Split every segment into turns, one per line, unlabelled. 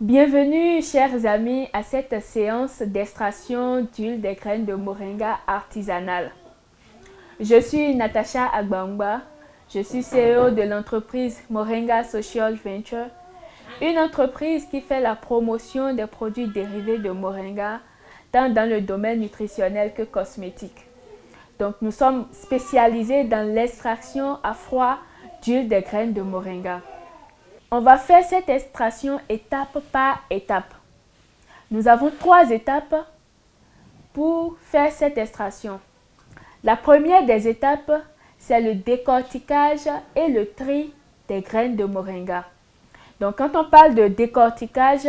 Bienvenue, chers amis, à cette séance d'extraction d'huile des graines de moringa artisanale. Je suis Natacha Agbangba, je suis CEO de l'entreprise Moringa Social Venture, une entreprise qui fait la promotion des produits dérivés de moringa, tant dans le domaine nutritionnel que cosmétique. Donc, nous sommes spécialisés dans l'extraction à froid d'huile des graines de moringa. On va faire cette extraction étape par étape. Nous avons 3 étapes pour faire cette extraction. La première des étapes, c'est le décortiquage et le tri des graines de moringa. Donc, quand on parle de décortiquage,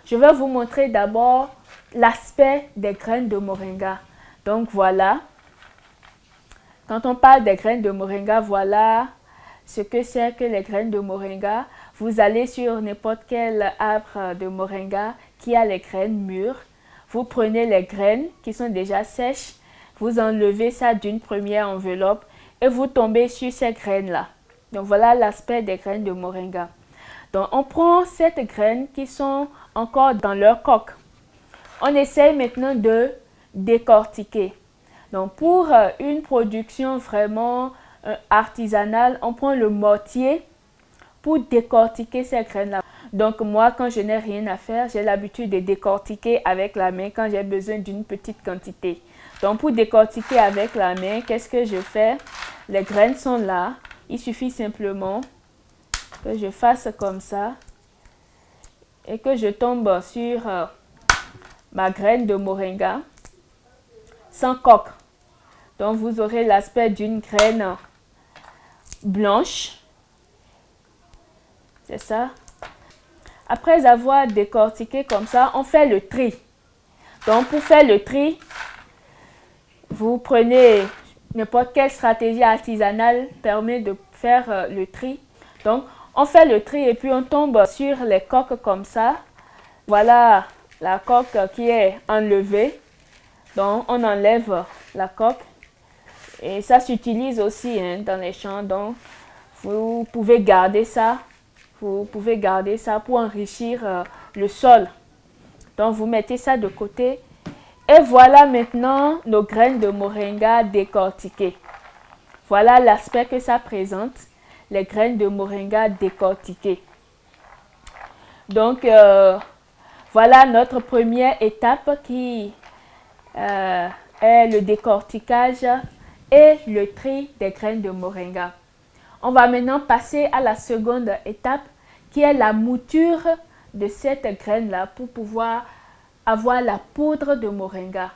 je vais vous montrer d'abord l'aspect des graines de moringa. Donc, voilà. Quand on parle des graines de moringa, voilà ce que c'est que les graines de moringa. Vous allez sur n'importe quel arbre de moringa qui a les graines mûres. Vous prenez les graines qui sont déjà sèches. Vous enlevez ça d'une première enveloppe et vous tombez sur ces graines-là. Donc voilà l'aspect des graines de moringa. Donc on prend ces graines qui sont encore dans leur coque. On essaye maintenant de décortiquer. Donc pour une production vraiment artisanale, on prend le mortier pour décortiquer ces graines-là. Donc moi, quand je n'ai rien à faire, j'ai l'habitude de décortiquer avec la main quand j'ai besoin d'une petite quantité. Donc pour décortiquer avec la main, qu'est-ce que je fais? Les graines sont là. Il suffit simplement que je fasse comme ça et que je tombe sur ma graine de moringa sans coque. Donc vous aurez l'aspect d'une graine blanche. C'est ça. Après avoir décortiqué comme ça, on fait le tri. Donc pour faire le tri, vous prenez n'importe quelle stratégie artisanale permet de faire le tri. Donc on fait le tri et puis on tombe sur les coques comme ça. Voilà la coque qui est enlevée. Donc on enlève la coque. Et ça s'utilise aussi dans les champs. Donc vous pouvez garder ça. Vous pouvez garder ça pour enrichir le sol. Donc, vous mettez ça de côté. Et voilà maintenant nos graines de moringa décortiquées. Voilà l'aspect que ça présente, les graines de moringa décortiquées. Donc, voilà notre première étape qui est le décortiquage et le tri des graines de moringa. On va maintenant passer à la seconde étape qui est la mouture de cette graine-là pour pouvoir avoir la poudre de moringa.